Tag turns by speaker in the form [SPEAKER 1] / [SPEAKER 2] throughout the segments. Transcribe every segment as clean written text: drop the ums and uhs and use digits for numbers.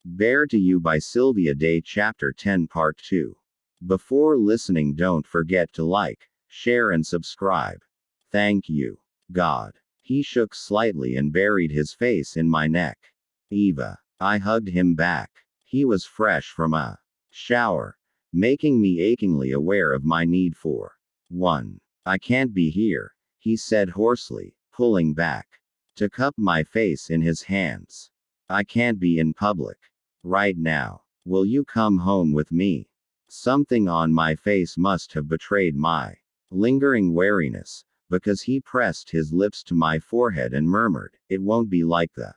[SPEAKER 1] Bear to You by Sylvia Day Chapter 10 Part 2. Before listening, don't forget to like, share, and subscribe. Thank you. God. He shook slightly and buried his face in my neck. Eva. I hugged him back. He was fresh from a shower, making me achingly aware of my need for one. I can't be here, he said hoarsely, pulling back to cup my face in his hands. I can't be in public right now. Will you come home with me? Something on my face must have betrayed my lingering wariness, because he pressed his lips to my forehead and murmured, "It won't be like the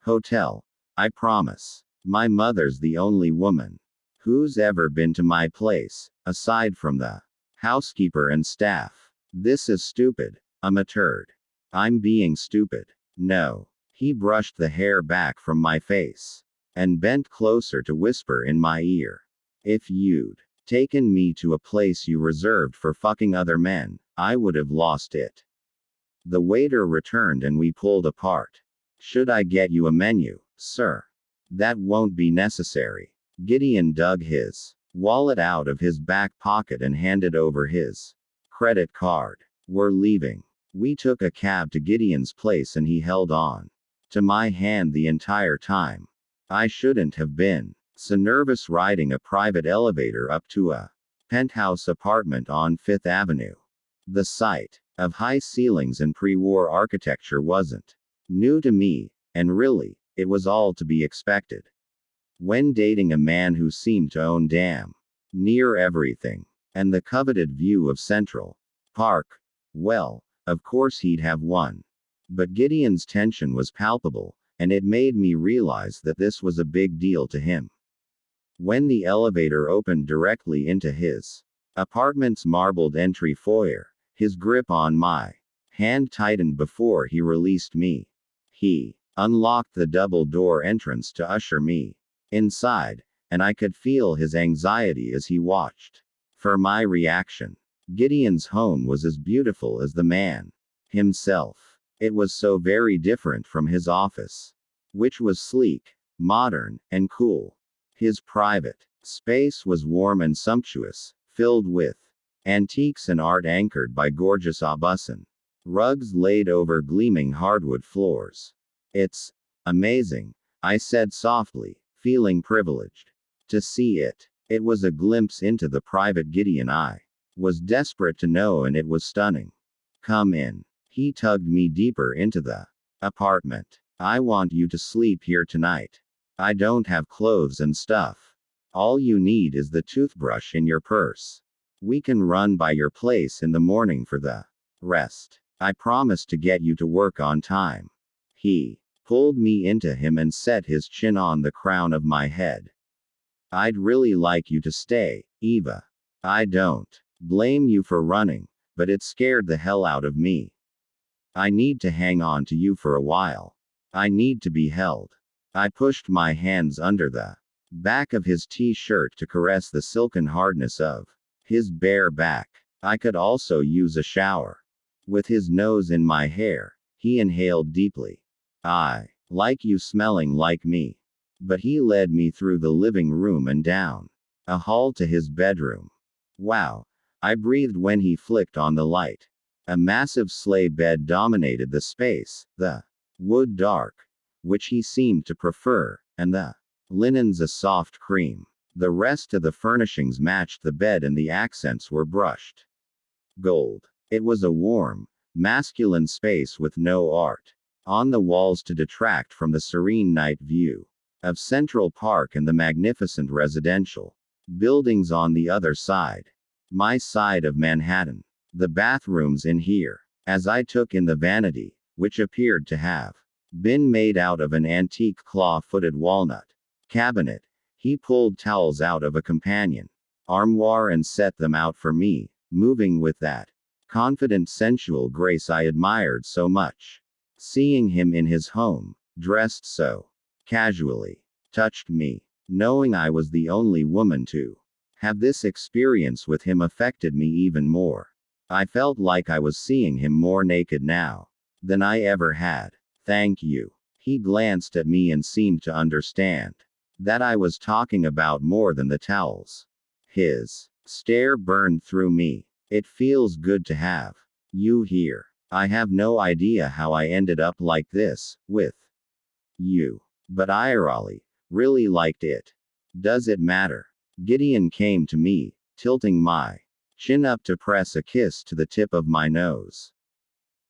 [SPEAKER 1] hotel. I promise. My mother's the only woman who's ever been to my place, aside from the housekeeper and staff. This is stupid. I'm a turd. I'm being stupid. No." He brushed the hair back from my face and bent closer to whisper in my ear. "If you'd taken me to a place you reserved for fucking other men, I would have lost it." The waiter returned and we pulled apart. "Should I get you a menu, sir?" "That won't be necessary." Gideon dug his wallet out of his back pocket and handed over his credit card. "We're leaving." We took a cab to Gideon's place and he held on to my hand the entire time. I shouldn't have been so nervous riding a private elevator up to a penthouse apartment on Fifth Avenue. The sight of high ceilings and pre-war architecture wasn't new to me, and really, it was all to be expected when dating a man who seemed to own damn near everything, and the coveted view of Central Park. Well, of course he'd have one. But Gideon's tension was palpable, and it made me realize that this was a big deal to him. When the elevator opened directly into his apartment's marbled entry foyer, his grip on my hand tightened before he released me. He unlocked the double-door entrance to usher me inside, and I could feel his anxiety as he watched for my reaction. Gideon's home was as beautiful as the man himself. It was so very different from his office, which was sleek, modern, and cool. His private space was warm and sumptuous, filled with antiques and art anchored by gorgeous abusan rugs laid over gleaming hardwood floors. "It's amazing," I said softly, feeling privileged to see it. It was a glimpse into the private Gideon I was desperate to know, and it was stunning. "Come in." He tugged me deeper into the apartment. "I want you to sleep here tonight. I don't have clothes and stuff. All you need is the toothbrush in your purse. We can run by your place in the morning for the rest. I promise to get you to work on time." He pulled me into him and set his chin on the crown of my head. "I'd really like you to stay, Eva. I don't blame you for running, but it scared the hell out of me. I need to hang on to you for a while. I need to be held." I pushed my hands under the back of his t-shirt to caress the silken hardness of his bare back. I could also use a shower. With his nose in my hair, he inhaled deeply. "I like you smelling like me." But he led me through the living room and down a hall to his bedroom. "Wow," I breathed when he flicked on the light. A massive sleigh bed dominated the space, the wood dark, which he seemed to prefer, and the linens a soft cream. The rest of the furnishings matched the bed and the accents were brushed gold. It was a warm, masculine space with no art on the walls to detract from the serene night view of Central Park and the magnificent residential buildings on the other side. My side of Manhattan. The bathrooms in here, as I took in the vanity, which appeared to have been made out of an antique claw-footed walnut cabinet. He pulled towels out of a companion armoire and set them out for me, moving with that confident sensual grace I admired so much. Seeing him in his home, dressed so casually, touched me. Knowing I was the only woman to have this experience with him affected me even more. I felt like I was seeing him more naked now than I ever had. "Thank you." He glanced at me and seemed to understand. That I was talking about more than the towels. His stare burned through me. It feels good to have you here. I have no idea how I ended up like this, with you. But I really liked it. Does it matter? Gideon came to me, tilting my chin up to press a kiss to the tip of my nose.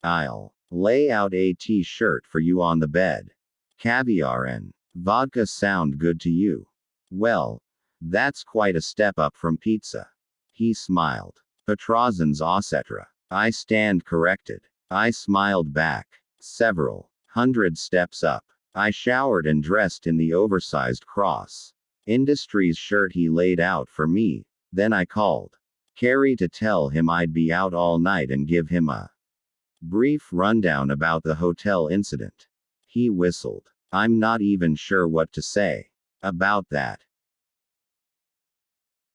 [SPEAKER 1] I'll lay out a t-shirt for you on the bed. Caviar and vodka sound good to you. Well, that's quite a step up from pizza. He smiled. Petrozans etc. I stand corrected. I smiled back. Several hundred steps up. I showered and dressed in the oversized Cross Industries shirt he laid out for me. Then I called Carrie to tell him I'd be out all night and give him a brief rundown about the hotel incident. He whistled. I'm not even sure what to say about that.